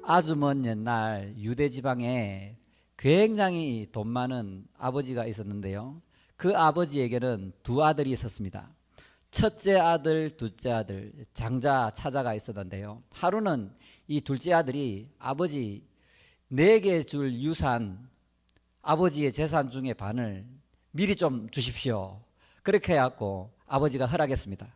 아주 먼 옛날 유대 지방에 굉장히 돈 많은 아버지가 있었는데요. 그 아버지에게는 두 아들이 있었습니다. 첫째 아들, 둘째 아들, 장자 차자가 있었는데요. 하루는 이 둘째 아들이 아버지 내게 줄 유산, 아버지의 재산 중에 반을 미리 좀 주십시오. 그렇게 해갖고 아버지가 허락했습니다.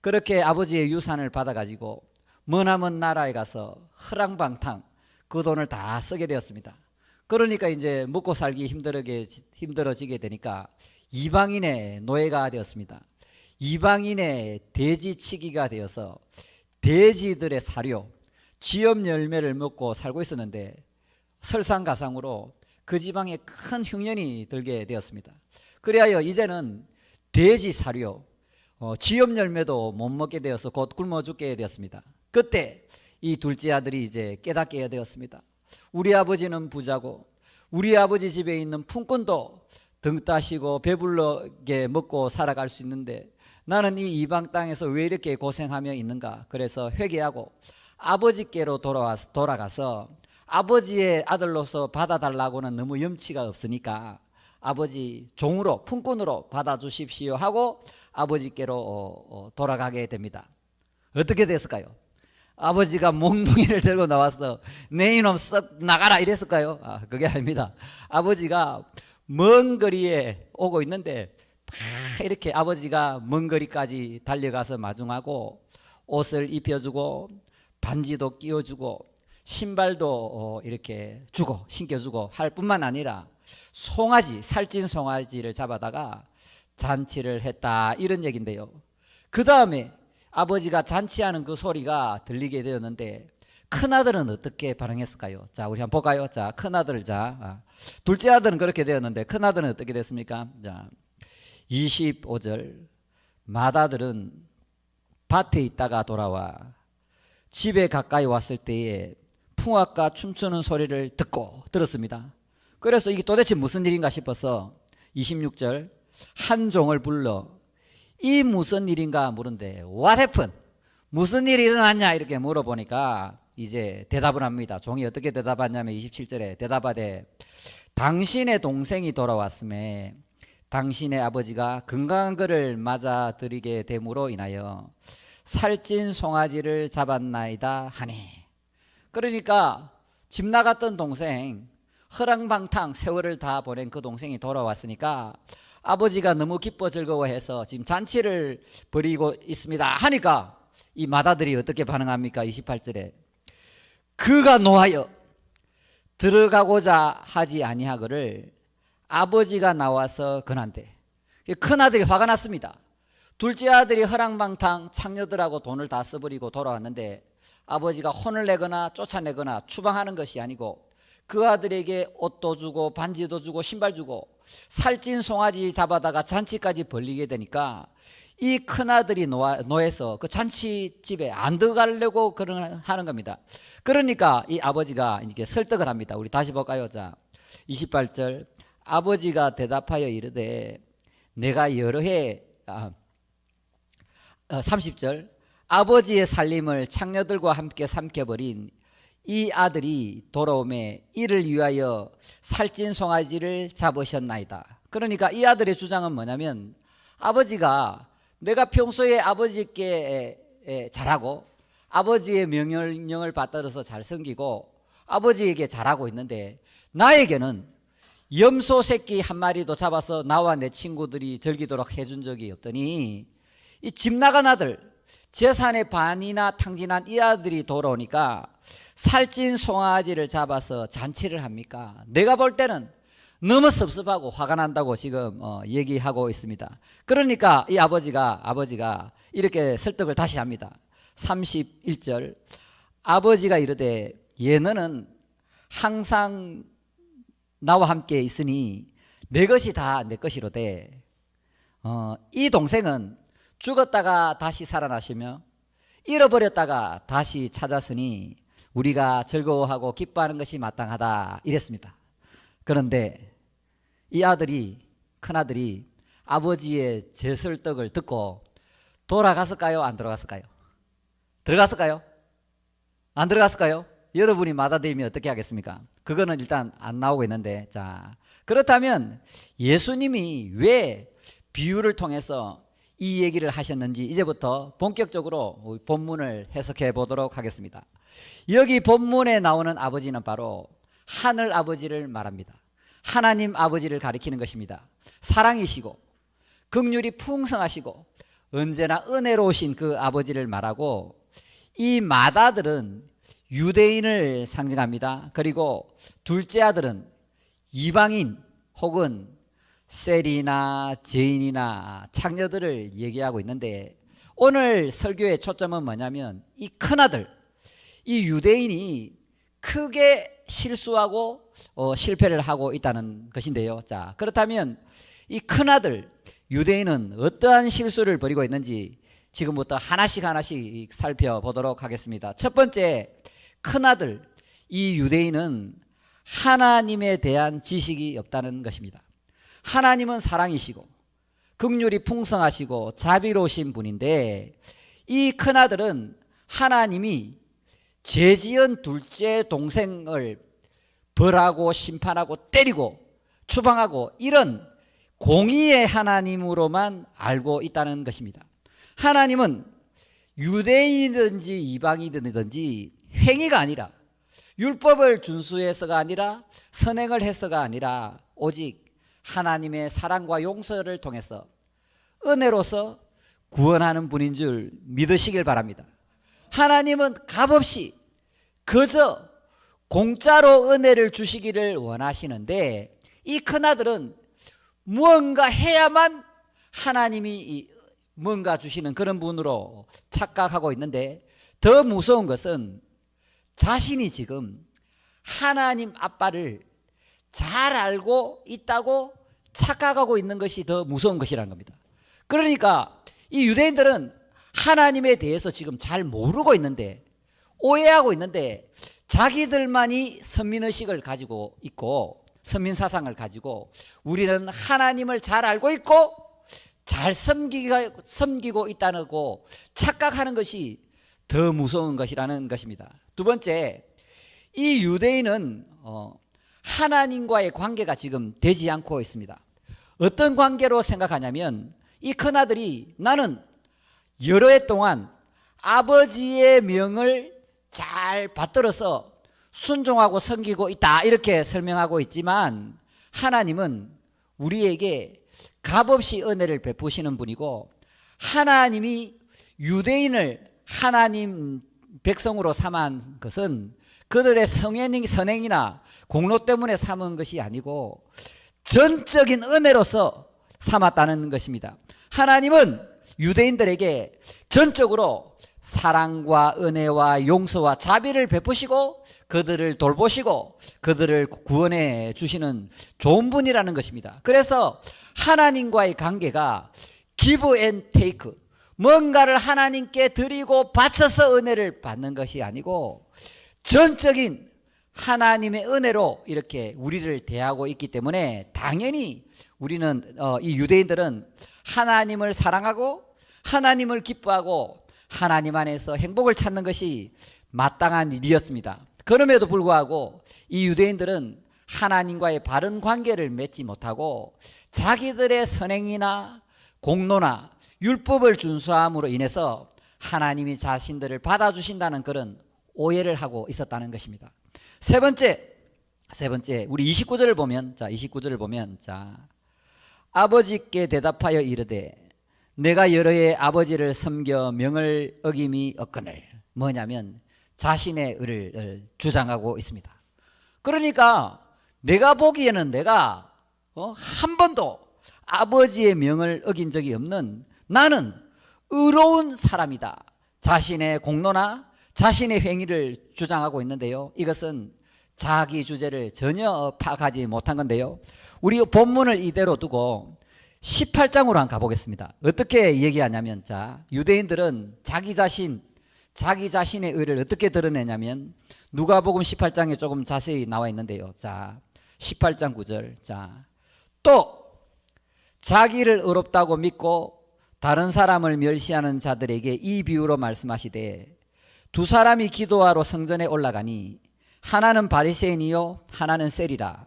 그렇게 아버지의 유산을 받아가지고 머나먼 나라에 가서 허랑방탕 그 돈을 다 쓰게 되었습니다. 그러니까 이제 먹고 살기 힘들어지게 되니까 이방인의 노예가 되었습니다. 이방인의 돼지치기가 되어서 돼지들의 사료, 쥐염 열매를 먹고 살고 있었는데 설상가상으로 그 지방에 큰 흉년이 들게 되었습니다. 그리하여 이제는 돼지 사료, 쥐염 열매도 못 먹게 되어서 곧 굶어 죽게 되었습니다. 그때 이 둘째 아들이 이제 깨닫게 되었습니다. 우리 아버지는 부자고 우리 아버지 집에 있는 품꾼도 등 따시고 배불러게 먹고 살아갈 수 있는데 나는 이 이방 땅에서 왜 이렇게 고생하며 있는가. 그래서 회개하고 아버지께로 돌아가서 아버지의 아들로서 받아달라고는 너무 염치가 없으니까 아버지 종으로 품꾼으로 받아주십시오 하고 아버지께로 돌아가게 됩니다. 어떻게 됐을까요? 아버지가 몽둥이를 들고 나와서 내 이놈 썩 나가라 이랬을까요? 그게 아닙니다. 아버지가 먼 거리에 오고 있는데 이렇게 아버지가 먼 거리까지 달려가서 마중하고 옷을 입혀주고 반지도 끼워주고 신발도 이렇게 주고 신겨주고 할 뿐만 아니라 송아지, 살찐 송아지를 잡아다가 잔치를 했다 이런 얘기인데요. 그 다음에 아버지가 잔치하는 그 소리가 들리게 되었는데 큰아들은 어떻게 반응했을까요? 자, 우리 한번 볼까요? 자, 큰아들, 둘째 아들은 그렇게 되었는데 큰아들은 어떻게 됐습니까? 자, 25절 맏아들은 밭에 있다가 돌아와 집에 가까이 왔을 때에 풍악과 춤추는 소리를 들었습니다. 그래서 이게 도대체 무슨 일인가 싶어서 26절 한 종을 불러 이 무슨 일인가 물은데 What happened? 무슨 일이 일어났냐 이렇게 물어보니까 이제 대답을 합니다. 종이 어떻게 대답하냐면 27절에 대답하되 당신의 동생이 돌아왔음에 당신의 아버지가 건강한 그를 맞아들이게 됨으로 인하여 살찐 송아지를 잡았나이다 하니. 그러니까 집 나갔던 동생, 허랑방탕 세월을 다 보낸 그 동생이 돌아왔으니까 아버지가 너무 기뻐 즐거워해서 지금 잔치를 벌이고 있습니다 하니까 이 맏아들이 어떻게 반응합니까? 28절에 그가 노하여 들어가고자 하지 아니하거를 아버지가 나와서 권한대. 큰아들이 화가 났습니다. 둘째 아들이 허랑방탕 창녀들하고 돈을 다 써버리고 돌아왔는데 아버지가 혼을 내거나 쫓아내거나 추방하는 것이 아니고 그 아들에게 옷도 주고 반지도 주고 신발 주고 살찐 송아지 잡아다가 잔치까지 벌리게 되니까 이 큰아들이 노해서 그 잔치집에 안 들어가려고 하는 겁니다. 그러니까 이 아버지가 이렇게 설득을 합니다. 우리 다시 볼까요? 자, 28절 아버지가 대답하여 이르되 내가 여러 해 30절 아버지의 살림을 창녀들과 함께 삼켜버린 이 아들이 돌아오매 이를 위하여 살찐 송아지를 잡으셨나이다. 그러니까 이 아들의 주장은 뭐냐면 아버지가 내가 평소에 아버지께 잘하고 아버지의 명령을 받들어서 잘 섬기고 아버지에게 잘하고 있는데 나에게는 염소 새끼 한 마리도 잡아서 나와 내 친구들이 즐기도록 해준 적이 없더니 이 집 나간 아들 재산의 반이나 탕진한 이 아들이 돌아오니까 살찐 송아지를 잡아서 잔치를 합니까? 내가 볼 때는 너무 섭섭하고 화가 난다고 지금 얘기하고 있습니다. 그러니까 이 아버지가 이렇게 설득을 다시 합니다. 31절 아버지가 이르되 얘는 항상 나와 함께 있으니 내 것이 다 내 것이로되 이 동생은 죽었다가 다시 살아나시며 잃어버렸다가 다시 찾았으니 우리가 즐거워하고 기뻐하는 것이 마땅하다 이랬습니다. 그런데 이 큰아들이 아버지의 제설떡을 듣고 돌아갔을까요? 안 들어갔을까요? 들어갔을까요? 안 들어갔을까요? 여러분이 마다되면 어떻게 하겠습니까? 그거는 일단 안 나오고 있는데, 자, 그렇다면 예수님이 왜 비유를 통해서 이 얘기를 하셨는지 이제부터 본격적으로 본문을 해석해 보도록 하겠습니다. 여기 본문에 나오는 아버지는 바로 하늘 아버지를 말합니다. 하나님 아버지를 가리키는 것입니다. 사랑이시고 긍휼이 풍성하시고 언제나 은혜로우신 그 아버지를 말하고, 이 맏아들은 유대인을 상징합니다. 그리고 둘째 아들은 이방인 혹은 셀이나 죄인이나 창녀들을 얘기하고 있는데, 오늘 설교의 초점은 뭐냐면 이 큰아들, 이 유대인이 크게 실수하고 실패를 하고 있다는 것인데요. 자, 그렇다면 이 큰아들 유대인은 어떠한 실수를 벌이고 있는지 지금부터 하나씩 살펴보도록 하겠습니다. 첫 번째, 큰아들 이 유대인은 하나님에 대한 지식이 없다는 것입니다. 하나님은 사랑이시고 긍휼이 풍성하시고 자비로우신 분인데, 이 큰아들은 하나님이 죄지은 둘째 동생을 벌하고 심판하고 때리고 추방하고 이런 공의의 하나님으로만 알고 있다는 것입니다. 하나님은 유대인이든지 이방인이든지 행위가 아니라, 율법을 준수해서가 아니라, 선행을 해서가 아니라, 오직 하나님의 사랑과 용서를 통해서 은혜로서 구원하는 분인 줄 믿으시길 바랍니다. 하나님은 값없이 그저 공짜로 은혜를 주시기를 원하시는데, 이 큰아들은 무언가 해야만 하나님이 뭔가 주시는 그런 분으로 착각하고 있는데, 더 무서운 것은 자신이 지금 하나님 아빠를 잘 알고 있다고 착각하고 있는 것이 더 무서운 것이라는 겁니다. 그러니까 이 유대인들은 하나님에 대해서 지금 잘 모르고 있는데, 오해하고 있는데, 자기들만이 선민의식을 가지고 있고 선민사상을 가지고 우리는 하나님을 잘 알고 있고 잘 섬기고 있다고 착각하는 것이 더 무서운 것이라는 것입니다. 두 번째, 이 유대인은 하나님과의 관계가 지금 되지 않고 있습니다. 어떤 관계로 생각하냐면, 이 큰아들이 나는 여러 해 동안 아버지의 명을 잘 받들어서 순종하고 섬기고 있다 이렇게 설명하고 있지만, 하나님은 우리에게 값없이 은혜를 베푸시는 분이고, 하나님이 유대인을 하나님 백성으로 삼은 것은 그들의 선행이나 공로 때문에 삼은 것이 아니고 전적인 은혜로서 삼았다는 것입니다. 하나님은 유대인들에게 전적으로 사랑과 은혜와 용서와 자비를 베푸시고 그들을 돌보시고 그들을 구원해 주시는 좋은 분이라는 것입니다. 그래서 하나님과의 관계가 give and take, 뭔가를 하나님께 드리고 바쳐서 은혜를 받는 것이 아니고 전적인 하나님의 은혜로 이렇게 우리를 대하고 있기 때문에, 당연히 우리는 이 유대인들은 하나님을 사랑하고 하나님을 기뻐하고 하나님 안에서 행복을 찾는 것이 마땅한 일이었습니다. 그럼에도 불구하고 이 유대인들은 하나님과의 바른 관계를 맺지 못하고 자기들의 선행이나 공로나 율법을 준수함으로 인해서 하나님이 자신들을 받아주신다는 그런 오해를 하고 있었다는 것입니다. 세 번째, 우리 29절을 보면, 자, 29절을 보면, 자, 아버지께 대답하여 이르되 내가 여러 해 아버지를 섬겨 명을 어김이 없거늘. 뭐냐면 자신의 의를 주장하고 있습니다. 그러니까 내가 보기에는 내가 한 번도 아버지의 명을 어긴 적이 없는, 나는 의로운 사람이다, 자신의 공로나 자신의 행위를 주장하고 있는데요, 이것은 자기 주제를 전혀 파악하지 못한 건데요, 우리 본문을 이대로 두고 18장으로 한번 가보겠습니다. 어떻게 얘기하냐면, 자, 유대인들은 자기 자신의 의를 어떻게 드러내냐면 누가복음 18장에 조금 자세히 나와 있는데요. 자, 18장 9절. 자, 또 자기를 의롭다고 믿고 다른 사람을 멸시하는 자들에게 이 비유로 말씀하시되 두 사람이 기도하러 성전에 올라가니 하나는 바리새인이요 하나는 세리라.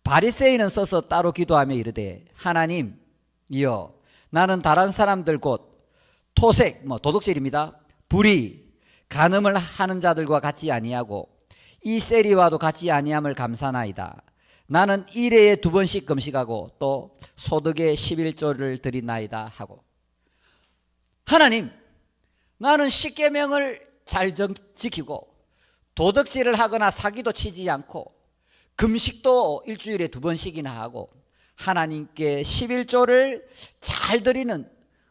바리새인은 서서 따로 기도하며 이르되 하나님이여 나는 다른 사람들 곧 토색 도둑질입니다. 불의 간음을 하는 자들과 같이 아니하고 이 세리와도 같이 아니함을 감사나이다. 나는 일회에 2번씩 금식하고 또 소득의 11조를 드리나이다 하고, 하나님 나는 십계명을 잘 지키고 도덕질을 하거나 사기도 치지 않고 금식도 일주일에 2번씩이나 하고 하나님께 11조를 잘 드리는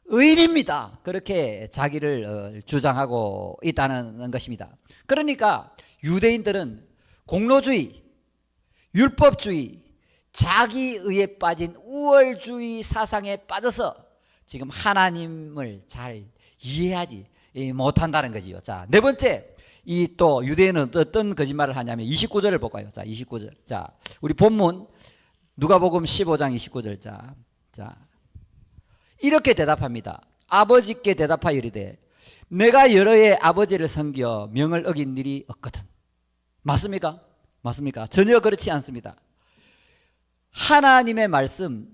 의인입니다. 그렇게 자기를 주장하고 있다는 것입니다. 그러니까 유대인들은 공로주의, 율법주의, 자기의에 빠진 우월주의 사상에 빠져서 지금 하나님을 잘 이해하지 못한다는 거지요. 자, 네 번째, 이 또 유대인은 어떤 거짓말을 하냐면 29절을 볼까요? 자, 29절. 자, 우리 본문 누가복음 15장 29절. 자, 이렇게 대답합니다. 아버지께 대답하여 이르되 내가 여러 해 아버지를 섬겨 명을 어긴 일이 없거든. 맞습니까? 맞습니까? 전혀 그렇지 않습니다. 하나님의 말씀,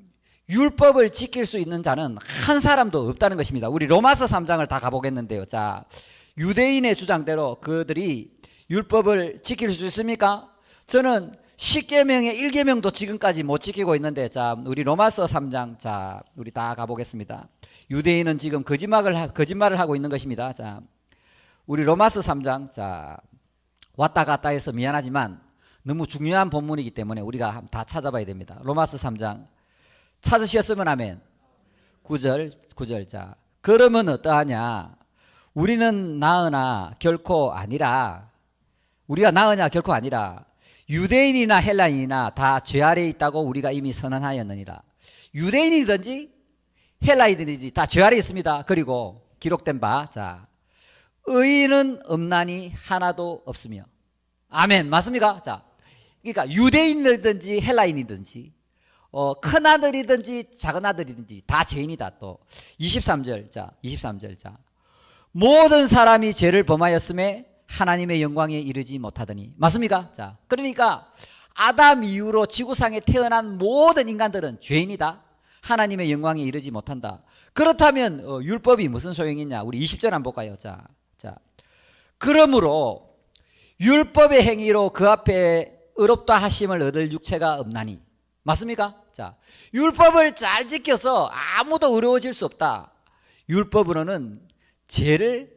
율법을 지킬 수 있는 자는 한 사람도 없다는 것입니다. 우리 로마서 3장을 다 가보겠는데요. 자, 유대인의 주장대로 그들이 율법을 지킬 수 있습니까? 저는 10계명의 1계명도 지금까지 못 지키고 있는데, 자, 우리 로마서 3장, 자, 우리 다 가보겠습니다. 유대인은 지금 거짓말을 하고 있는 것입니다. 자, 우리 로마서 3장, 자, 왔다 갔다 해서 미안하지만 너무 중요한 본문이기 때문에 우리가 다 찾아봐야 됩니다. 로마서 3장 찾으셨으면 아멘. 9절. 자, 그러면 어떠하냐? 우리는 나으나 결코 아니라, 우리가 나으냐 결코 아니라 유대인이나 헬라인이나 다 죄 아래에 있다고 우리가 이미 선언하였느니라. 유대인이든지 헬라인이든지 다 죄 아래에 있습니다. 그리고 기록된 바, 자, 의인은 없나니 하나도 없으며. 아멘. 맞습니까? 자, 그러니까 유대인이든지 헬라인이든지 큰 아들이든지 작은 아들이든지 다 죄인이다. 또 23절. 자, 23절. 자, 모든 사람이 죄를 범하였음에 하나님의 영광에 이르지 못하더니. 맞습니까? 자, 그러니까 아담 이후로 지구상에 태어난 모든 인간들은 죄인이다. 하나님의 영광에 이르지 못한다. 그렇다면 율법이 무슨 소용이 있냐? 우리 20절 한번 볼까요? 자, 그러므로 율법의 행위로 그 앞에 의롭다 하심을 얻을 육체가 없나니. 맞습니까? 자, 율법을 잘 지켜서 아무도 의로워질 수 없다. 율법으로는 죄를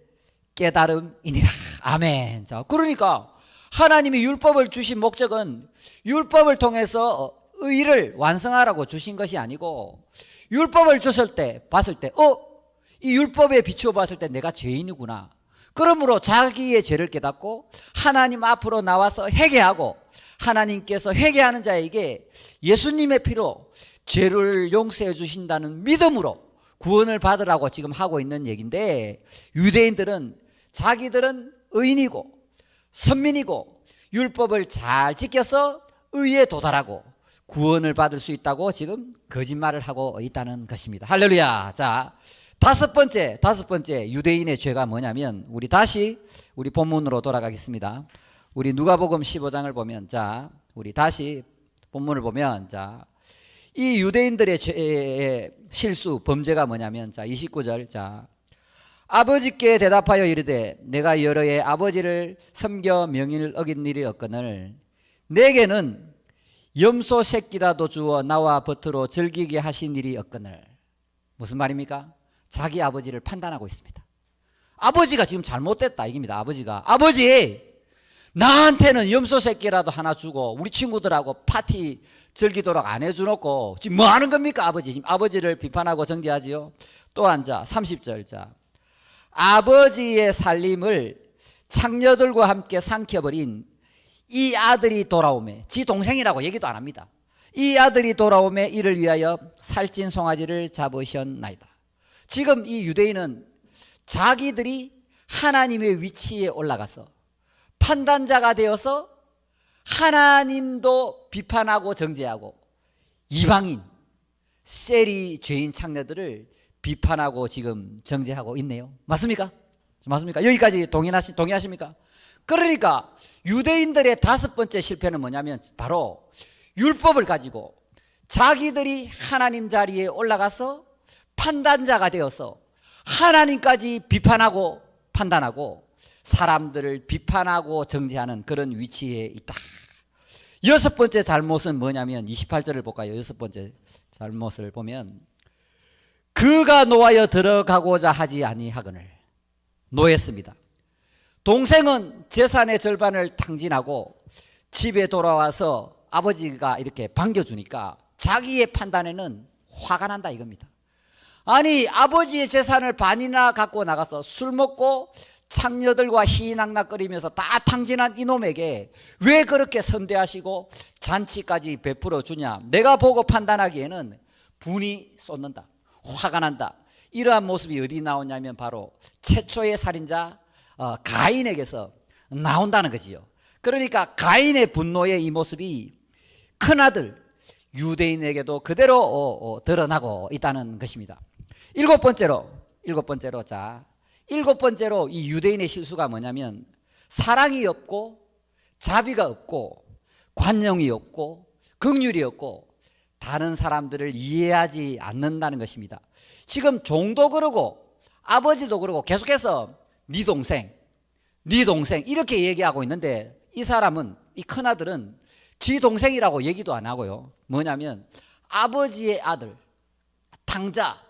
깨달음이니라. 아멘. 자, 그러니까 하나님이 율법을 주신 목적은 율법을 통해서 의를 완성하라고 주신 것이 아니고, 율법을 줬을 때 봤을 때 이 율법에 비추어 봤을 때 내가 죄인이구나. 그러므로 자기의 죄를 깨닫고 하나님 앞으로 나와서 회개하고 하나님께서 회개하는 자에게 예수님의 피로 죄를 용서해 주신다는 믿음으로 구원을 받으라고 지금 하고 있는 얘기인데, 유대인들은 자기들은 의인이고 선민이고 율법을 잘 지켜서 의에 도달하고 구원을 받을 수 있다고 지금 거짓말을 하고 있다는 것입니다. 할렐루야. 자, 다섯 번째 유대인의 죄가 뭐냐면, 우리 다시 우리 본문으로 돌아가겠습니다. 우리 누가복음 15장을 보면, 자, 우리 다시 본문을 보면, 자, 이 유대인들의 죄의 실수, 범죄가 뭐냐면, 자, 29절. 자, 아버지께 대답하여 이르되 내가 여러 해 아버지를 섬겨 명의를 어긴 일이 없거늘 내게는 염소 새끼라도 주어 나와 버터로 즐기게 하신 일이 없거늘. 무슨 말입니까? 자기 아버지를 판단하고 있습니다. 아버지가 지금 잘못됐다 이깁니다. 아버지 나한테는 염소 새끼라도 하나 주고 우리 친구들하고 파티 즐기도록 안 해주놓고 지금 뭐 하는 겁니까? 아버지 지금 아버지를 비판하고 정죄하지요. 또한 자 30절. 자, 아버지의 살림을 창녀들과 함께 삼켜버린 이 아들이 돌아오매, 지 동생이라고 얘기도 안 합니다. 이 아들이 돌아오매 이를 위하여 살찐 송아지를 잡으셨나이다. 지금 이 유대인은 자기들이 하나님의 위치에 올라가서 판단자가 되어서 하나님도 비판하고 정죄하고 이방인, 세리 죄인 창녀들을 비판하고 지금 정죄하고 있네요. 맞습니까? 맞습니까? 여기까지 동의하십니까? 그러니까 유대인들의 다섯 번째 실패는 뭐냐면 바로 율법을 가지고 자기들이 하나님 자리에 올라가서 판단자가 되어서 하나님까지 비판하고 판단하고 사람들을 비판하고 정죄하는 그런 위치에 있다. 여섯 번째 잘못은 뭐냐면 28절을 볼까요? 여섯 번째 잘못을 보면 그가 노하여 들어가고자 하지 아니하거늘. 노했습니다. 동생은 재산의 절반을 탕진하고 집에 돌아와서 아버지가 이렇게 반겨주니까 자기의 판단에는 화가 난다 이겁니다. 아니 아버지의 재산을 반이나 갖고 나가서 술 먹고 창녀들과 희낙낙거리면서 다 탕진한 이놈에게 왜 그렇게 선대하시고 잔치까지 베풀어 주냐. 내가 보고 판단하기에는 분이 쏟는다. 화가 난다. 이러한 모습이 어디 나오냐면 바로 최초의 살인자 가인에게서 나온다는 거지요. 그러니까 가인의 분노의 이 모습이 큰아들 유대인에게도 그대로 드러나고 있다는 것입니다. 일곱 번째로 이 유대인의 실수가 뭐냐면 사랑이 없고 자비가 없고 관용이 없고 긍휼이 없고 다른 사람들을 이해하지 않는다는 것입니다. 지금 종도 그러고 아버지도 그러고 계속해서 네 동생 이렇게 얘기하고 있는데 이 사람은 이 큰아들은 지 동생이라고 얘기도 안 하고요. 뭐냐면 아버지의 아들 탕자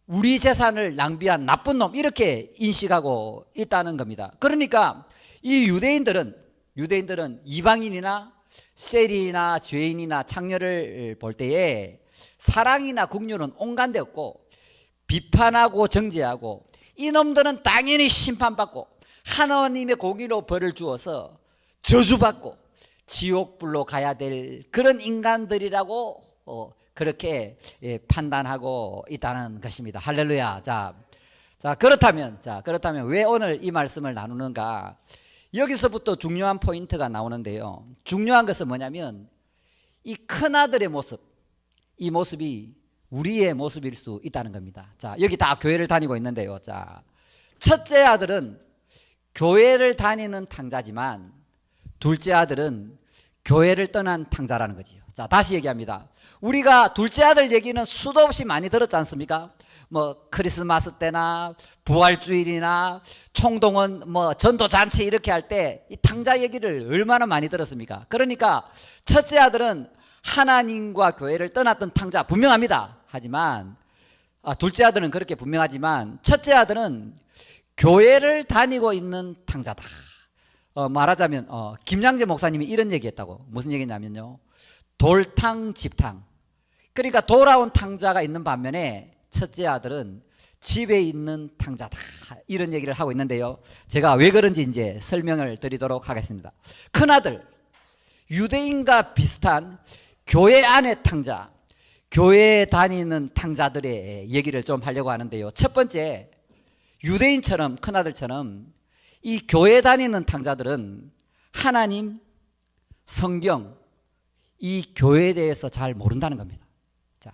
우리 재산을 낭비한 나쁜 놈 이렇게 인식하고 있다는 겁니다. 그러니까 이 유대인들은 이방인이나 세리나 죄인이나 창녀를 볼 때에 사랑이나 긍휼은 온갖 데 없고 비판하고 정죄하고 이놈들은 당연히 심판받고 하나님의 공의로 벌을 주어서 저주받고 지옥불로 가야 될 그런 인간들이라고 그렇게 판단하고 있다는 것입니다. 할렐루야. 자, 그렇다면 왜 오늘 이 말씀을 나누는가? 여기서부터 중요한 포인트가 나오는데요. 중요한 것은 뭐냐면 이 큰아들의 모습, 이 모습이 우리의 모습일 수 있다는 겁니다. 자, 여기 다 교회를 다니고 있는데요. 자, 첫째 아들은 교회를 다니는 탕자지만 둘째 아들은 교회를 떠난 탕자라는 거지요. 자, 다시 얘기합니다. 우리가 둘째 아들 얘기는 수도 없이 많이 들었지 않습니까? 뭐 크리스마스 때나 부활주일이나 총동원 뭐 전도잔치 이렇게 할 때 이 탕자 얘기를 얼마나 많이 들었습니까? 그러니까 첫째 아들은 하나님과 교회를 떠났던 탕자 분명합니다. 하지만 둘째 아들은 그렇게 분명하지만 첫째 아들은 교회를 다니고 있는 탕자다. 말하자면 김양재 목사님이 이런 얘기했다고. 무슨 얘기냐면요, 돌탕 집탕. 그러니까 돌아온 탕자가 있는 반면에 첫째 아들은 집에 있는 탕자다, 이런 얘기를 하고 있는데요. 제가 왜 그런지 이제 설명을 드리도록 하겠습니다. 큰아들 유대인과 비슷한 교회 안의 탕자, 교회에 다니는 탕자들의 얘기를 좀 하려고 하는데요. 첫 번째, 유대인처럼 큰아들처럼 이 교회 다니는 탕자들은 하나님, 성경, 이 교회에 대해서 잘 모른다는 겁니다. 자,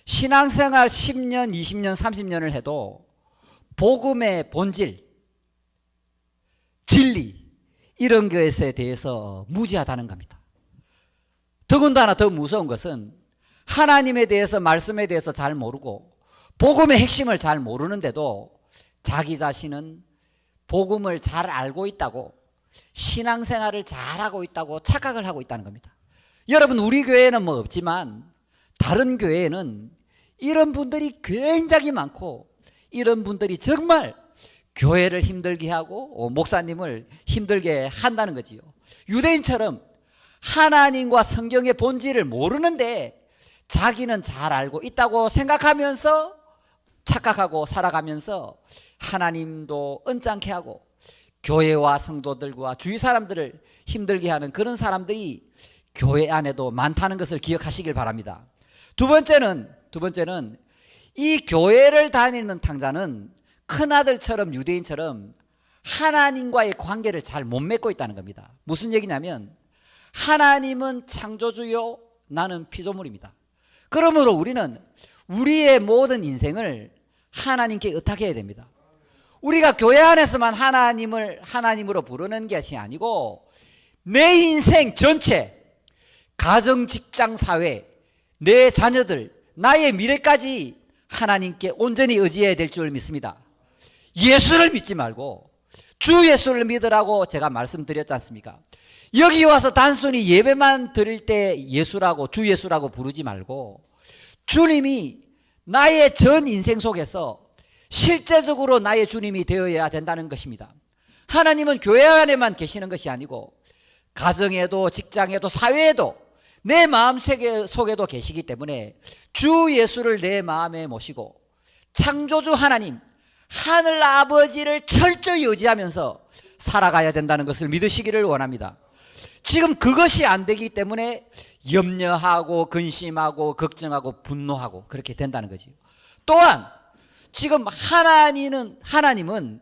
신앙생활 10년, 20년, 30년을 해도 복음의 본질, 진리 이런 것에 대해서 무지하다는 겁니다. 더군다나 더 무서운 것은 하나님에 대해서, 말씀에 대해서 잘 모르고 복음의 핵심을 잘 모르는데도 자기 자신은 복음을 잘 알고 있다고, 신앙생활을 잘하고 있다고 착각을 하고 있다는 겁니다. 여러분, 우리 교회는 뭐 없지만 다른 교회에는 이런 분들이 굉장히 많고 이런 분들이 정말 교회를 힘들게 하고 목사님을 힘들게 한다는 거지요. 유대인처럼 하나님과 성경의 본질을 모르는데 자기는 잘 알고 있다고 생각하면서 착각하고 살아가면서 하나님도 언짢게 하고 교회와 성도들과 주위 사람들을 힘들게 하는 그런 사람들이 교회 안에도 많다는 것을 기억하시길 바랍니다. 두 번째는 이 교회를 다니는 탕자는 큰아들처럼 유대인처럼 하나님과의 관계를 잘 못 맺고 있다는 겁니다. 무슨 얘기냐면 하나님은 창조주요, 나는 피조물입니다. 그러므로 우리는 우리의 모든 인생을 하나님께 의탁해야 됩니다. 우리가 교회 안에서만 하나님을 하나님으로 부르는 것이 아니고 내 인생 전체, 가정, 직장, 사회, 내 자녀들, 나의 미래까지 하나님께 온전히 의지해야 될 줄 믿습니다. 예수를 믿지 말고 주 예수를 믿으라고 제가 말씀드렸지 않습니까? 여기 와서 단순히 예배만 드릴 때 예수라고, 주 예수라고 부르지 말고 주님이 나의 전 인생 속에서 실제적으로 나의 주님이 되어야 된다는 것입니다. 하나님은 교회 안에만 계시는 것이 아니고 가정에도, 직장에도, 사회에도, 내 마음세계 속에도 계시기 때문에 주 예수를 내 마음에 모시고 창조주 하나님, 하늘 아버지를 철저히 의지하면서 살아가야 된다는 것을 믿으시기를 원합니다. 지금 그것이 안 되기 때문에 염려하고 근심하고 걱정하고 분노하고 그렇게 된다는 거죠. 또한 지금 하나님은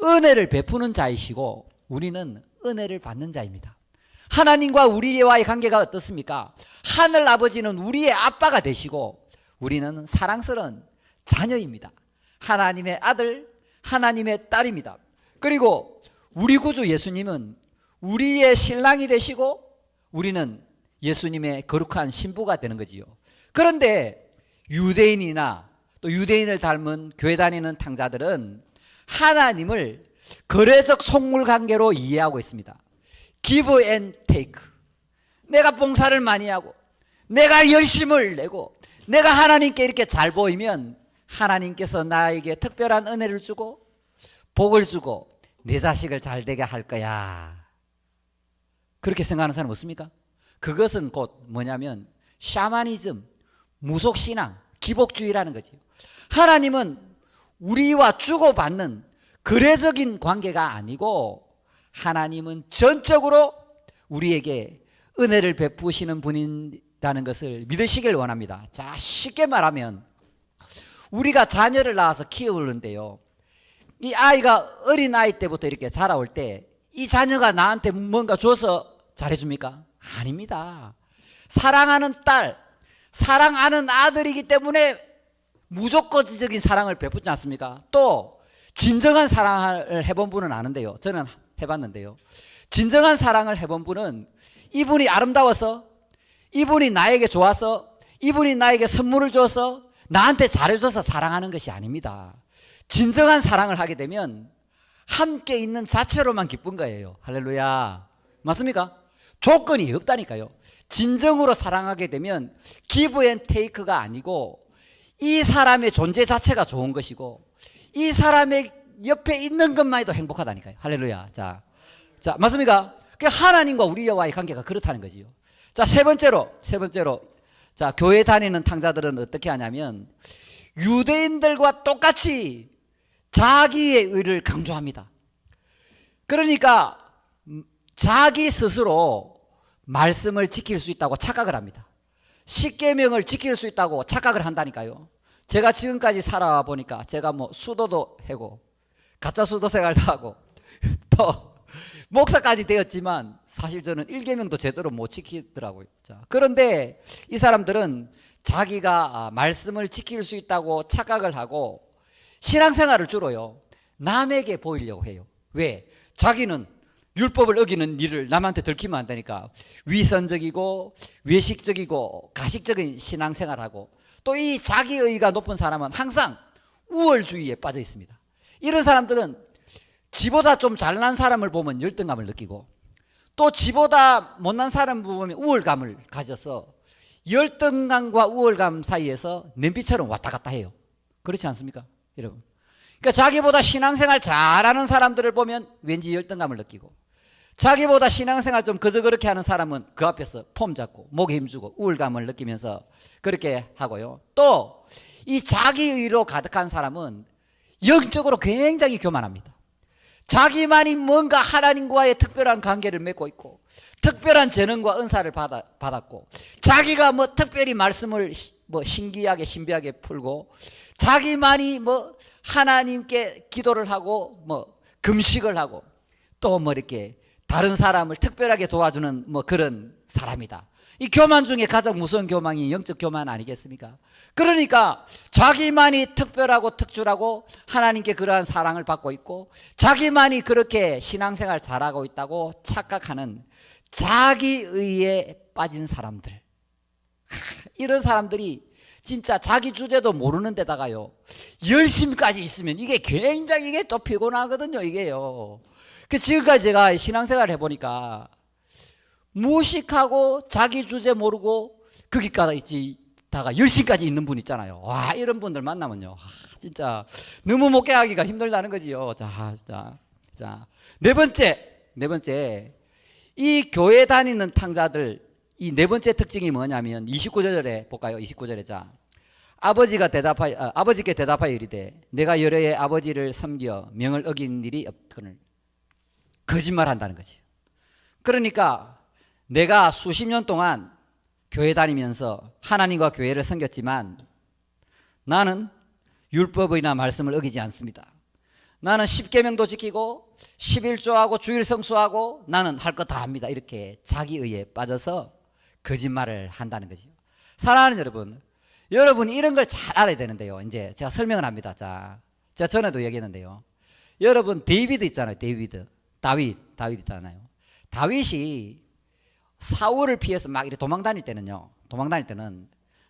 은혜를 베푸는 자이시고 우리는 은혜를 받는 자입니다. 하나님과 우리와의 관계가 어떻습니까? 하늘 아버지는 우리의 아빠가 되시고 우리는 사랑스러운 자녀입니다. 하나님의 아들, 하나님의 딸입니다. 그리고 우리 구주 예수님은 우리의 신랑이 되시고 우리는 예수님의 거룩한 신부가 되는 거지요. 그런데 유대인이나 또 유대인을 닮은 교회 다니는 탕자들은 하나님을 거래적 속물 관계로 이해하고 있습니다. Give and take. 내가 봉사를 많이 하고 내가 열심을 내고 내가 하나님께 이렇게 잘 보이면 하나님께서 나에게 특별한 은혜를 주고 복을 주고 내 자식을 잘 되게 할 거야. 그렇게 생각하는 사람 없습니까? 그것은 곧 뭐냐면 샤머니즘, 무속신앙, 기복주의라는 거죠. 하나님은 우리와 주고받는 거래적인 관계가 아니고 하나님은 전적으로 우리에게 은혜를 베푸시는 분이라는 것을 믿으시길 원합니다. 자, 쉽게 말하면 우리가 자녀를 낳아서 키우는데요, 이 아이가 어린 아이 때부터 이렇게 자라올 때 이 자녀가 나한테 뭔가 줘서 잘해줍니까? 아닙니다. 사랑하는 딸, 사랑하는 아들이기 때문에 무조건적인 사랑을 베푸지 않습니까? 또 진정한 사랑을 해본 분은 아는데요, 저는 해봤는데요, 진정한 사랑을 해본 분은 이분이 아름다워서, 이분이 나에게 좋아서, 이분이 나에게 선물을 줘서 나한테 잘해줘서 사랑하는 것이 아닙니다. 진정한 사랑을 하게 되면 함께 있는 자체로만 기쁜 거예요. 할렐루야. 맞습니까? 조건이 없다니까요. 진정으로 사랑하게 되면 give and take가 아니고 이 사람의 존재 자체가 좋은 것이고 이 사람의 옆에 있는 것만 해도 행복하다니까요. 할렐루야. 자, 맞습니까? 하나님과 우리와의 관계가 그렇다는 거지요. 자, 세 번째로, 자, 교회 다니는 탕자들은 어떻게 하냐면 유대인들과 똑같이 자기의 의를 강조합니다. 그러니까 자기 스스로 말씀을 지킬 수 있다고 착각을 합니다. 십계명을 지킬 수 있다고 착각을 한다니까요. 제가 지금까지 살아와 보니까 제가 뭐 수도도 하고 가짜 수도 생활도 하고 또 목사까지 되었지만 사실 저는 1계명도 제대로 못 지키더라고요. 자, 그런데 이 사람들은 자기가 말씀을 지킬 수 있다고 착각을 하고 신앙생활을 주로요 남에게 보이려고 해요. 왜? 자기는 율법을 어기는 일을 남한테 들키면 안 되니까 위선적이고 외식적이고 가식적인 신앙생활하고 또 이 자기의가 높은 사람은 항상 우월주의에 빠져 있습니다. 이런 사람들은 지보다 좀 잘난 사람을 보면 열등감을 느끼고 또 지보다 못난 사람을 보면 우월감을 가져서 열등감과 우월감 사이에서 냄비처럼 왔다 갔다 해요. 그렇지 않습니까, 여러분? 그러니까 자기보다 신앙생활 잘하는 사람들을 보면 왠지 열등감을 느끼고 자기보다 신앙생활 좀 그저 그렇게 하는 사람은 그 앞에서 폼 잡고 목에 힘주고 우울감을 느끼면서 그렇게 하고요. 또 이 자기의로 가득한 사람은 영적으로 굉장히 교만합니다. 자기만이 뭔가 하나님과의 특별한 관계를 맺고 있고 특별한 재능과 은사를 받았고 자기가 뭐 특별히 말씀을 뭐 신기하게 신비하게 풀고 자기만이 뭐 하나님께 기도를 하고 뭐 금식을 하고 또 뭐 이렇게 다른 사람을 특별하게 도와주는 뭐 그런 사람이다. 이 교만 중에 가장 무서운 교만이 영적 교만 아니겠습니까? 그러니까 자기만이 특별하고 특출하고 하나님께 그러한 사랑을 받고 있고 자기만이 그렇게 신앙생활 잘하고 있다고 착각하는 자기의에 빠진 사람들, 이런 사람들이 진짜 자기 주제도 모르는 데다가요 열심까지 있으면 이게 굉장히 이게 또 피곤하거든요. 이게요. 그 지금까지 제가 신앙생활 해보니까 무식하고 자기 주제 모르고 거기까지 있다가 열심까지 있는 분 있잖아요. 와, 이런 분들 만나면요 진짜 너무 목회하기가 힘들다는 거지요. 자, 네 번째 이 교회 다니는 탕자들, 이 네 번째 특징이 뭐냐면 29절에 볼까요? 29절에 자, 아버지께 대답하여 이르되 내가 여러 해 아버지를 섬겨 명을 어긴 일이 없거늘. 거짓말한다는 거지. 그러니까 내가 수십 년 동안 교회 다니면서 하나님과 교회를 섬겼지만 나는 율법이나 말씀을 어기지 않습니다. 나는 십계명도 지키고 11조하고 주일 성수하고 나는 할 거 다 합니다. 이렇게 자기의에 빠져서 거짓말을 한다는 거죠. 사랑하는 여러분 이런 걸 잘 알아야 되는데요. 이제 제가 설명을 합니다. 자, 제가 전에도 얘기했는데요. 여러분 데이비드 있잖아요. 다윗 있잖아요. 다윗이 사울을 피해서 막 이렇게 도망 다닐 때는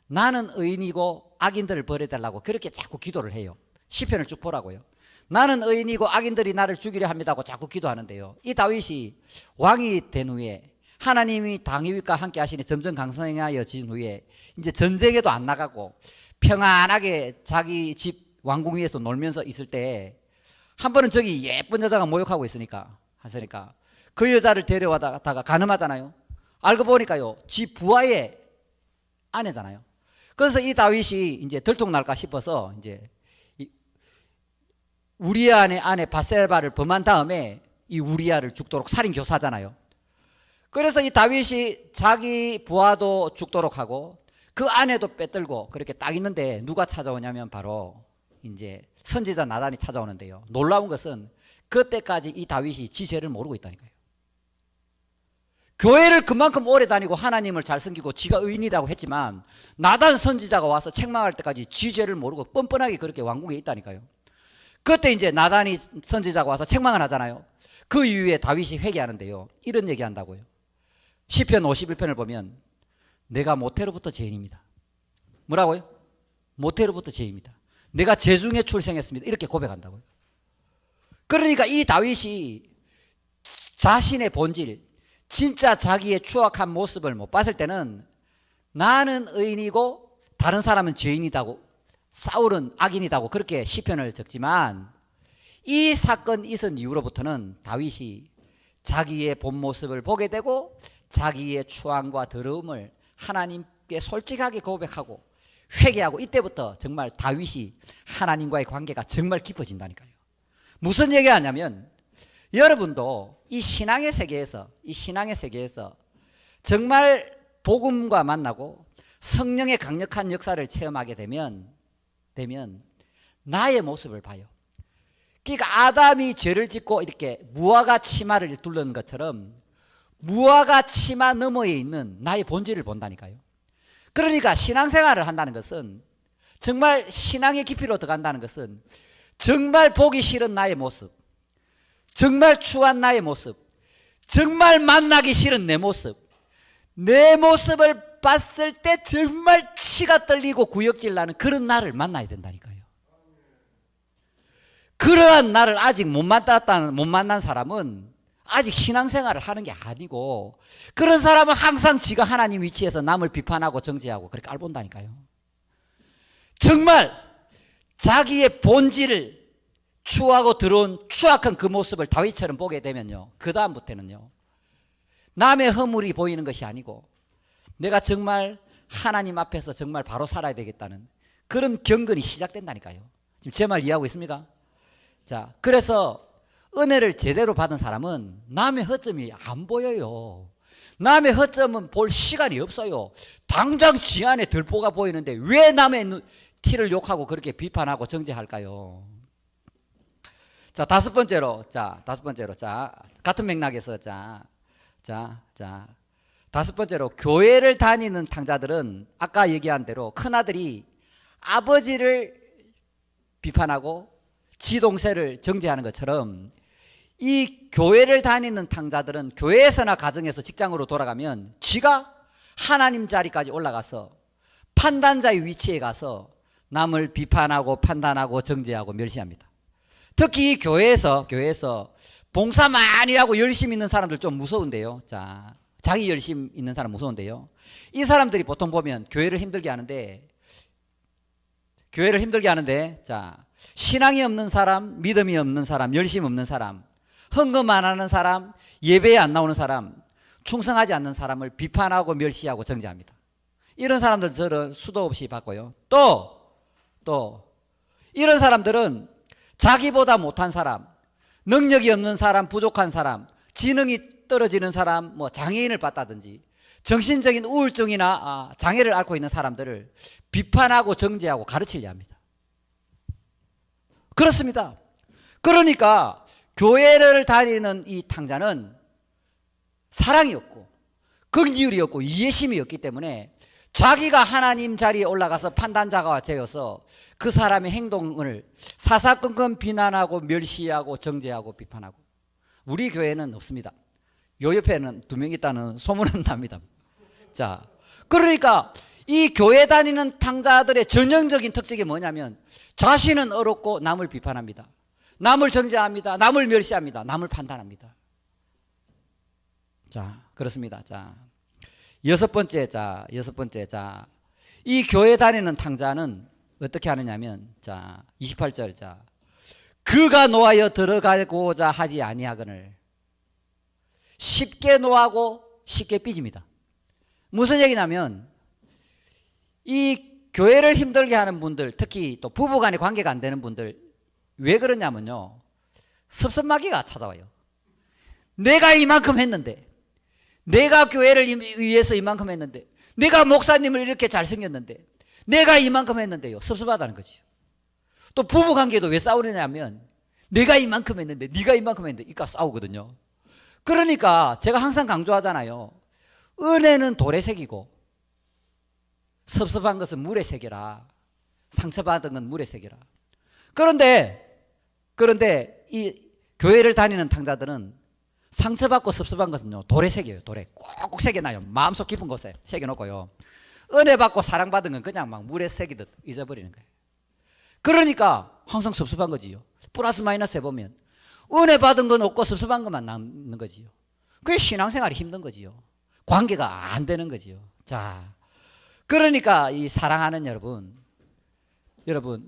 나는 의인이고 악인들을 벌여달라고 그렇게 자꾸 기도를 해요. 시편을 쭉 보라고요. 나는 의인이고 악인들이 나를 죽이려 합니다고 자꾸 기도하는데요. 이 다윗이 왕이 된 후에 하나님이 다윗과 함께 하시니 점점 강성하여진 후에 이제 전쟁에도 안 나가고 평안하게 자기 집 왕궁 위에서 놀면서 있을 때 한 번은 저기 예쁜 여자가 모욕하고 있으니까 그 여자를 데려와다가 간음하잖아요. 알고 보니까요 지 부하의 아내잖아요. 그래서 이 다윗이 이제 들통날까 싶어서 이제 우리아의 아내 바세바를 범한 다음에 이 우리아를 죽도록 살인 교사잖아요. 그래서 이 다윗이 자기 부하도 죽도록 하고 그 아내도 빼들고 그렇게 딱 있는데 누가 찾아오냐면 바로 이제 선지자 나단이 찾아오는데요. 놀라운 것은 그때까지 이 다윗이 지 죄를 모르고 있다니까요. 교회를 그만큼 오래 다니고 하나님을 잘 섬기고 지가 의인이라고 했지만 나단 선지자가 와서 책망할 때까지 지 죄를 모르고 뻔뻔하게 그렇게 왕궁에 있다니까요. 그때 이제 나단이 선지자가 와서 책망을 하잖아요. 그 이후에 다윗이 회개하는데요. 이런 얘기 한다고요. 시편 51편을 보면 내가 모태로부터 죄인입니다. 뭐라고요? 모태로부터 죄인입니다. 내가 죄 중에 출생했습니다. 이렇게 고백한다고요. 그러니까 이 다윗이 자신의 본질, 진짜 자기의 추악한 모습을 못 봤을 때는 나는 의인이고 다른 사람은 죄인이다고, 사울은 악인이다고 그렇게 시편을 적지만 이 사건 있은 이후로부터는 다윗이 자기의 본 모습을 보게 되고 자기의 추함과 더러움을 하나님께 솔직하게 고백하고 회개하고 이때부터 정말 다윗이 하나님과의 관계가 정말 깊어진다니까요. 무슨 얘기하냐면 여러분도 이 신앙의 세계에서 정말 복음과 만나고 성령의 강력한 역사를 체험하게 되면 나의 모습을 봐요. 그러니까 아담이 죄를 짓고 이렇게 무화과 치마를 둘른 것처럼 무화과 치마 너머에 있는 나의 본질을 본다니까요. 그러니까 신앙생활을 한다는 것은, 정말 신앙의 깊이로 들어간다는 것은 정말 보기 싫은 나의 모습, 정말 추한 나의 모습, 정말 만나기 싫은 내 모습을 봤을 때 정말 치가 떨리고 구역질 나는 그런 나를 만나야 된다니까요. 그러한 나를 아직 못 만난 사람은 아직 신앙생활을 하는 게 아니고, 그런 사람은 항상 지가 하나님 위치에서 남을 비판하고 정죄하고 그렇게 깔본다니까요. 정말 자기의 본질을 추하고 들어온 추악한 그 모습을 다윗처럼 보게 되면요, 그 다음부터는요 남의 허물이 보이는 것이 아니고 내가 정말 하나님 앞에서 정말 바로 살아야 되겠다는 그런 경건이 시작된다니까요. 지금 제 말 이해하고 있습니까? 자, 그래서 은혜를 제대로 받은 사람은 남의 허점이 안 보여요. 남의 허점은 볼 시간이 없어요. 당장 지 안에 들보가 보이는데 왜 남의 티를 욕하고 그렇게 비판하고 정죄할까요? 자, 다섯 번째로, 같은 맥락에서, 다섯 번째로 교회를 다니는 탕자들은 아까 얘기한 대로 큰아들이 아버지를 비판하고 지동세를 정죄하는 것처럼 이 교회를 다니는 탕자들은 교회에서나 가정에서 직장으로 돌아가면 쥐가 하나님 자리까지 올라가서 판단자의 위치에 가서 남을 비판하고 판단하고 정죄하고 멸시합니다. 특히 교회에서 봉사 많이 하고 열심히 있는 사람들 좀 무서운데요. 자, 자기 열심 있는 사람 무서운데요. 이 사람들이 보통 보면 교회를 힘들게 하는데 자, 신앙이 없는 사람, 믿음이 없는 사람, 열심 없는 사람, 헌금 안 하는 사람, 예배에 안 나오는 사람, 충성하지 않는 사람을 비판하고 멸시하고 정죄합니다. 이런 사람들 저는 수도 없이 받고요. 또 이런 사람들은 자기보다 못한 사람, 능력이 없는 사람, 부족한 사람, 지능이 떨어지는 사람, 뭐 장애인을 봤다든지 정신적인 우울증이나 장애를 앓고 있는 사람들을 비판하고 정죄하고 가르치려 합니다. 그렇습니다. 그러니까 교회를 다니는 이 탕자는 사랑이 없고 긍휼이 없고 이해심이 없기 때문에 자기가 하나님 자리에 올라가서 판단자가 되어서 그 사람의 행동을 사사건건 비난하고 멸시하고 정죄하고 비판하고. 우리 교회는 없습니다. 요 옆에는 2명 있다는 소문은 납니다. 자, 그러니까 이 교회 다니는 탕자들의 전형적인 특징이 뭐냐면 자신은 어렵고 남을 비판합니다. 남을 정죄합니다. 남을 멸시합니다. 남을 판단합니다. 자, 그렇습니다. 자, 여섯 번째, 이 교회 다니는 탕자는 어떻게 하느냐면, 자, 28절, 자, 그가 노하여 들어가고자 하지 아니하거늘 쉽게 노하고 쉽게 삐집니다. 무슨 얘기냐면, 이 교회를 힘들게 하는 분들, 특히 또 부부간의 관계가 안 되는 분들, 왜 그러냐면요, 섭섭마귀가 찾아와요. 내가 이만큼 했는데, 내가 교회를 위해서 이만큼 했는데, 내가 목사님을 이렇게 잘생겼는데, 내가 이만큼 했는데요, 섭섭하다는 거죠. 또 부부관계도 왜 싸우느냐면 내가 이만큼 했는데 네가 이만큼 했는데 이까 싸우거든요. 그러니까 제가 항상 강조하잖아요. 은혜는 돌에 새기고 섭섭한 것은 물에 새겨라. 상처받은 건 물에 새겨라. 그런데 이 교회를 다니는 탕자들은 상처받고 섭섭한 것은요, 돌에 새겨요. 돌에 꼭 새겨놔요. 마음속 깊은 곳에 새겨놓고요. 은혜 받고 사랑받은 건 그냥 막 물에 새기듯 잊어버리는 거예요. 그러니까 항상 섭섭한 거지요. 플러스 마이너스 해보면 은혜 받은 건 없고 섭섭한 것만 남는 거지요. 그게 신앙생활이 힘든 거지요. 관계가 안 되는 거지요. 자, 그러니까 이 사랑하는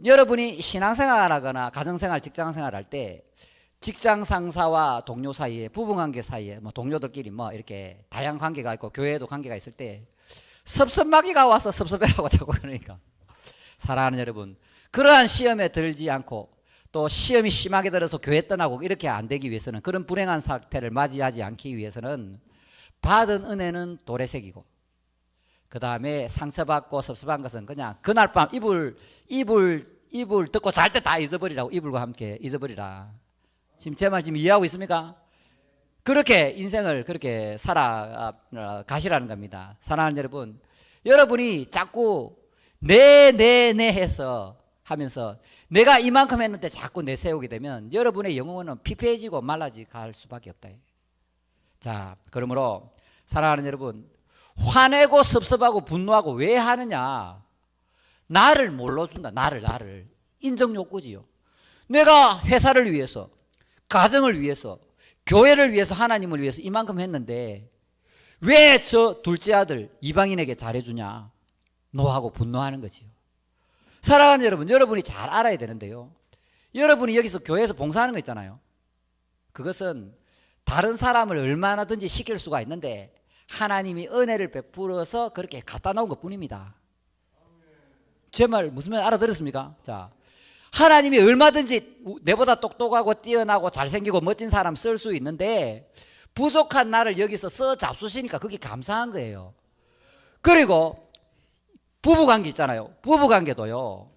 여러분이 신앙생활하거나 가정생활, 직장생활 할 때 직장 상사와 동료 사이에, 부부관계 사이에, 뭐 동료들끼리 뭐 이렇게 다양한 관계가 있고 교회에도 관계가 있을 때 섭섭마귀가 와서 섭섭해라고 자꾸 그러니까, 사랑하는 여러분, 그러한 시험에 들지 않고 또 시험이 심하게 들어서 교회 떠나고 이렇게 안 되기 위해서는, 그런 불행한 사태를 맞이하지 않기 위해서는 받은 은혜는 돌에 새기고, 그 다음에 상처받고 섭섭한 것은 그냥 그날 밤 이불 듣고 잘 때 다 잊어버리라고, 이불과 함께 잊어버리라. 지금 제 말 지금 이해하고 있습니까? 그렇게 인생을 그렇게 살아가시라는 겁니다. 사랑하는 여러분, 여러분이 자꾸 네 해서 하면서 내가 이만큼 했는데 자꾸 내세우게 되면 여러분의 영혼은 피폐해지고 말라지고 갈 수밖에 없다. 자, 그러므로 사랑하는 여러분, 화내고 섭섭하고 분노하고 왜 하느냐? 나를 뭘로 준다. 나를 인정욕구지요. 내가 회사를 위해서, 가정을 위해서, 교회를 위해서, 하나님을 위해서 이만큼 했는데 왜 저 둘째 아들 이방인에게 잘해주냐? 노하고 분노하는 거지요. 사랑하는 여러분, 여러분이 잘 알아야 되는데요, 여러분이 여기서 교회에서 봉사하는 거 있잖아요. 그것은 다른 사람을 얼마나든지 시킬 수가 있는데 하나님이 은혜를 베풀어서 그렇게 갖다 놓은 것 뿐입니다. 제 말 무슨 말 알아들었습니까? 자, 하나님이 얼마든지 내보다 똑똑하고 뛰어나고 잘생기고 멋진 사람 쓸 수 있는데 부족한 나를 여기서 써 잡수시니까 그게 감사한 거예요. 그리고 부부관계 있잖아요. 부부관계도요,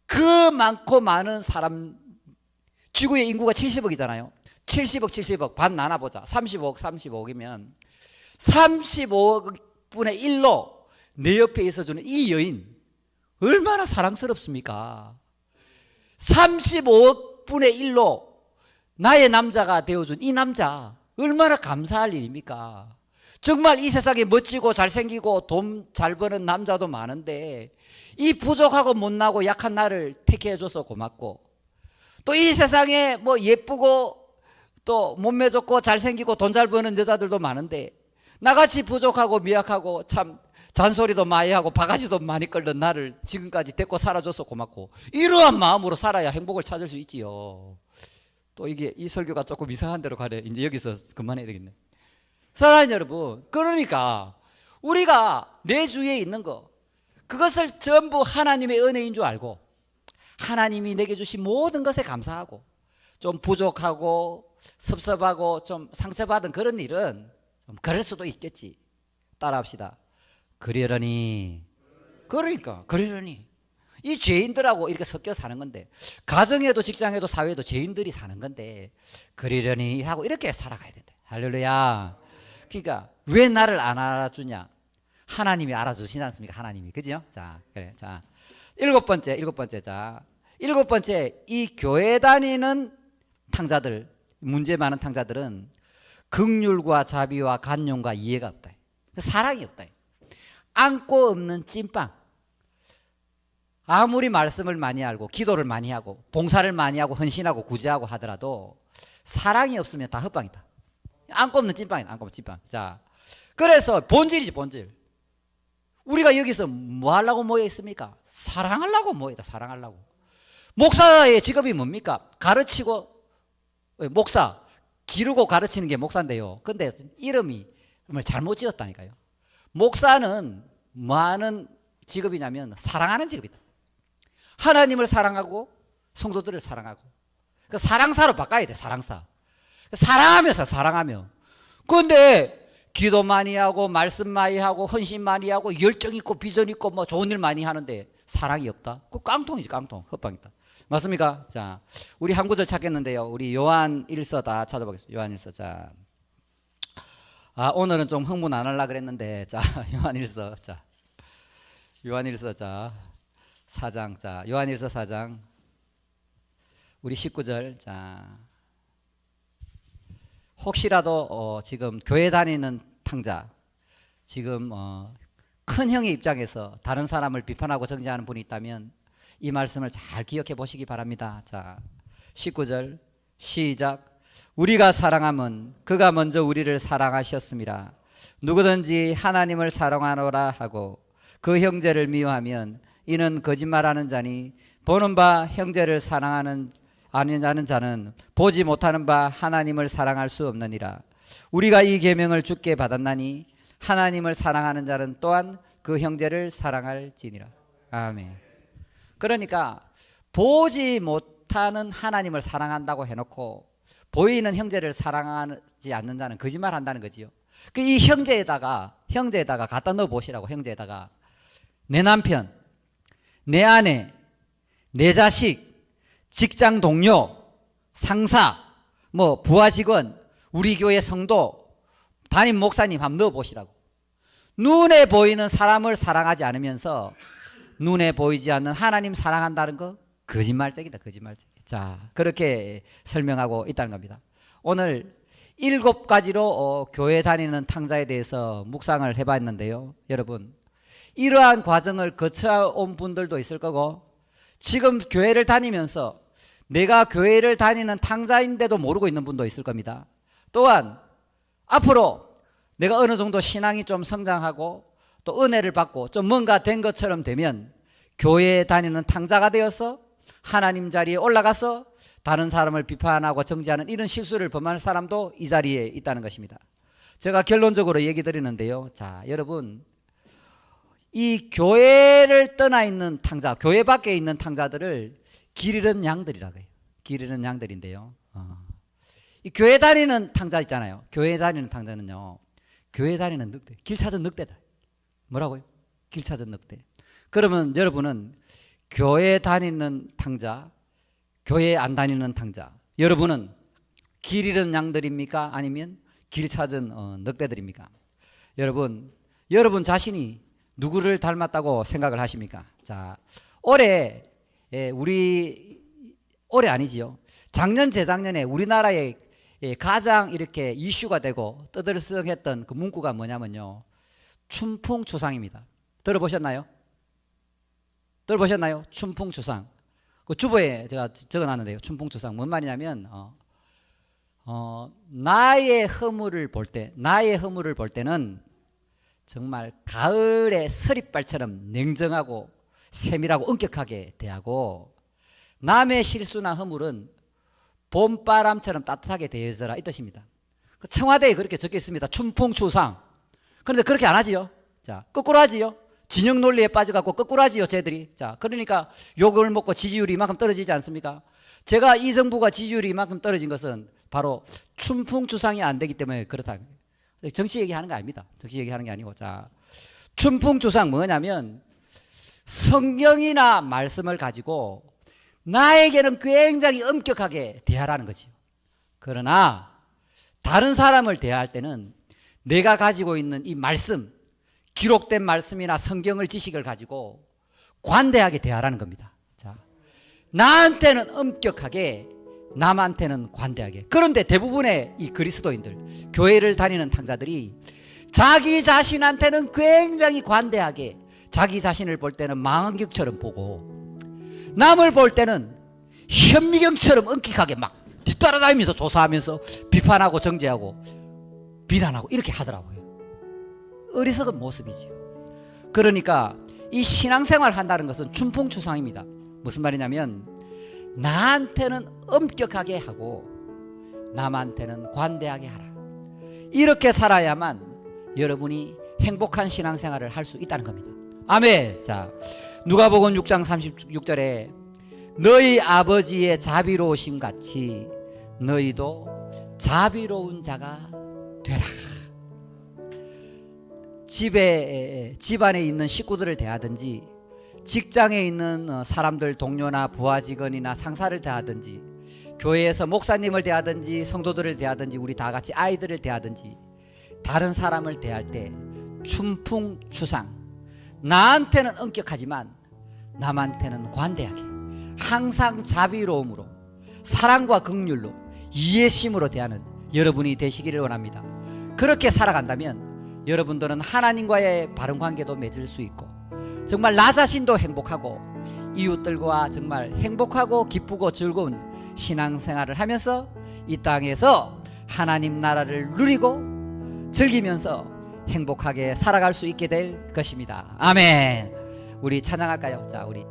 그 많고 많은 사람, 지구의 인구가 70억이잖아요. 70억 반 나눠보자. 35억이면 35억 분의 1로 내 옆에 있어주는 이 여인 얼마나 사랑스럽습니까? 35억 분의 1로 나의 남자가 되어준 이 남자 얼마나 감사할 일입니까? 정말 이 세상에 멋지고 잘생기고 돈 잘 버는 남자도 많은데 이 부족하고 못나고 약한 나를 택해줘서 고맙고, 또 이 세상에 뭐 예쁘고 또 몸매 좋고 잘생기고 돈 잘 버는 여자들도 많은데 나같이 부족하고 미약하고 참 잔소리도 많이 하고 바가지도 많이 끓는 나를 지금까지 데리고 살아줘서 고맙고, 이러한 마음으로 살아야 행복을 찾을 수 있지요. 또 이게 이 설교가 조금 이상한 데로 가려. 이제 여기서 그만해야 되겠네. 사랑하는 여러분, 그러니까 우리가 내 주위에 있는 거, 그것을 전부 하나님의 은혜인 줄 알고 하나님이 내게 주신 모든 것에 감사하고, 좀 부족하고 섭섭하고 좀 상처받은 그런 일은 좀 그럴 수도 있겠지. 따라합시다. 그러려니. 그러니까 그러려니 이 죄인들하고 이렇게 섞여 사는 건데, 가정에도 직장에도 사회에도 죄인들이 사는 건데 그러려니 하고 이렇게 살아가야 된다. 할렐루야. 그러니까 왜 나를 안 알아주냐? 하나님이 알아주시지 않습니까? 하나님이. 그죠? 자, 그래. 자, 일곱 번째. 자, 일곱 번째, 이 교회 다니는 탕자들, 문제 많은 탕자들은 긍휼과 자비와 간용과 이해가 없다. 사랑이 없다. 안고 없는 찐빵. 아무리 말씀을 많이 알고 기도를 많이 하고 봉사를 많이 하고 헌신하고 구제하고 하더라도 사랑이 없으면 다 헛방이다. 안고 없는 찐빵이다. 안고 없는 찐빵. 자, 그래서 본질이지, 본질. 우리가 여기서 뭐 하려고 모여 있습니까? 사랑하려고 모여있다. 사랑하려고. 목사의 직업이 뭡니까? 가르치고, 목사 기르고 가르치는 게 목사인데요. 근데 이름이 잘못 지었다니까요. 목사는 뭐 하는 직업이냐면 사랑하는 직업이다. 하나님을 사랑하고 성도들을 사랑하고, 그 사랑사로 바꿔야 돼. 사랑사. 사랑하면서 사랑하며. 근데 기도 많이 하고 말씀 많이 하고 헌신 많이 하고 열정 있고 비전 있고 뭐 좋은 일 많이 하는데 사랑이 없다? 그 깡통이지, 깡통. 헛방이다. 맞습니까? 자, 우리 한 구절 찾겠는데요. 우리 요한 1서 다 찾아보겠습니다. 요한 1서. 자, 오늘은 좀 흥분 안 하려고 그랬는데, 자, 요한 1서. 자, 요한 1서. 자, 4장. 자, 요한 1서 4장. 우리 19절. 자, 혹시라도 지금 교회 다니는 탕자, 지금 큰 형의 입장에서 다른 사람을 비판하고 정죄하는 분이 있다면 이 말씀을 잘 기억해 보시기 바랍니다. 자, 19절 시작. 우리가 사랑함은 그가 먼저 우리를 사랑하셨습니다. 누구든지 하나님을 사랑하노라 하고 그 형제를 미워하면 이는 거짓말하는 자니, 보는 바 형제를 사랑하는 아는 자는 보지 못하는 바 하나님을 사랑할 수 없느니라. 우리가 이 계명을 주께 받았나니 하나님을 사랑하는 자는 또한 그 형제를 사랑할지니라. 아멘. 그러니까 보지 못하는 하나님을 사랑한다고 해놓고 보이는 형제를 사랑하지 않는 자는 거짓말한다는 거지요. 이 형제에다가 갖다 넣어 보시라고. 형제에다가 내 남편, 내 아내, 내 자식, 직장 동료, 상사, 뭐 부하 직원, 우리 교회 성도, 담임 목사님 한번 넣어보시라고. 눈에 보이는 사람을 사랑하지 않으면서 눈에 보이지 않는 하나님 사랑한다는 거 거짓말쟁이다. 거짓말쟁이. 자, 그렇게 설명하고 있다는 겁니다. 오늘 7가지로 교회 다니는 탕자에 대해서 묵상을 해봤는데요. 여러분, 이러한 과정을 거쳐온 분들도 있을 거고, 지금 교회를 다니면서 내가 교회를 다니는 탕자인데도 모르고 있는 분도 있을 겁니다. 또한 앞으로 내가 어느 정도 신앙이 좀 성장하고 또 은혜를 받고 좀 뭔가 된 것처럼 되면 교회에 다니는 탕자가 되어서 하나님 자리에 올라가서 다른 사람을 비판하고 정죄하는 이런 실수를 범할 사람도 이 자리에 있다는 것입니다. 제가 결론적으로 얘기 드리는데요. 자, 여러분, 이 교회를 떠나 있는 탕자, 교회 밖에 있는 탕자들을 길 잃은 양들이라고 해요. 길 잃은 양들인데요. 이 교회 다니는 탕자 있잖아요. 교회 다니는 탕자는요, 교회 다니는 늑대, 길 찾은 늑대다. 뭐라고요? 길 찾은 늑대. 그러면 여러분은 교회 다니는 탕자, 교회 안 다니는 탕자, 여러분은 길 잃은 양들입니까? 아니면 길 찾은 늑대들입니까? 여러분 자신이 누구를 닮았다고 생각을 하십니까? 자, 올해 올해 아니지요. 작년 재작년에 우리나라에 가장 이렇게 이슈가 되고 떠들썩했던 그 문구가 뭐냐면요, 춘풍추상입니다. 들어보셨나요? 춘풍추상. 그 주보에 제가 적어놨는데요. 춘풍추상 뭔 말이냐면 나의 허물을 볼 때는 정말 가을의 서리발처럼 냉정하고 세밀하고 엄격하게 대하고, 남의 실수나 허물은 봄바람처럼 따뜻하게 대해져라, 이 뜻입니다. 청와대에 그렇게 적혀 있습니다. 춘풍추상. 그런데 그렇게 안 하지요. 자, 거꾸로 하지요. 진영 논리에 빠져갖고 거꾸로 하지요, 쟤들이. 자, 그러니까 욕을 먹고 지지율이 이만큼 떨어지지 않습니까? 제가 이 정부가 지지율이 이만큼 떨어진 것은 바로 춘풍추상이 안 되기 때문에 그렇다. 정치 얘기하는 거 아닙니다. 정치 얘기하는 게 아니고, 자, 춘풍추상 뭐냐면 성경이나 말씀을 가지고 나에게는 굉장히 엄격하게 대하라는 거지. 그러나 다른 사람을 대할 때는 내가 가지고 있는 이 말씀, 기록된 말씀이나 성경을 지식을 가지고 관대하게 대하라는 겁니다. 자, 나한테는 엄격하게, 남한테는 관대하게. 그런데 대부분의 이 그리스도인들, 교회를 다니는 탕자들이 자기 자신한테는 굉장히 관대하게, 자기 자신을 볼 때는 망원경처럼 보고, 남을 볼 때는 현미경처럼 엄격하게 막 뒤따라다니면서 조사하면서 비판하고 정죄하고 비난하고 이렇게 하더라고요. 어리석은 모습이지요. 그러니까 이 신앙생활 한다는 것은 춘풍추상입니다. 무슨 말이냐면 나한테는 엄격하게 하고 남한테는 관대하게 하라. 이렇게 살아야만 여러분이 행복한 신앙생활을 할 수 있다는 겁니다. 아멘. 자, 누가복음 6장 36절에 너희 아버지의 자비로우심 같이 너희도 자비로운 자가 되라. 집안에 있는 식구들을 대하든지, 직장에 있는 사람들, 동료나 부하 직원이나 상사를 대하든지, 교회에서 목사님을 대하든지 성도들을 대하든지, 우리 다 같이 아이들을 대하든지, 다른 사람을 대할 때 춘풍추상, 나한테는 엄격하지만 남한테는 관대하게, 항상 자비로움으로, 사랑과 긍휼로, 이해심으로 대하는 여러분이 되시기를 원합니다. 그렇게 살아간다면 여러분들은 하나님과의 바른 관계도 맺을 수 있고, 정말 나 자신도 행복하고 이웃들과 정말 행복하고 기쁘고 즐거운 신앙생활을 하면서 이 땅에서 하나님 나라를 누리고 즐기면서 행복하게 살아갈 수 있게 될 것입니다. 아멘. 우리 찬양할까요? 자, 우리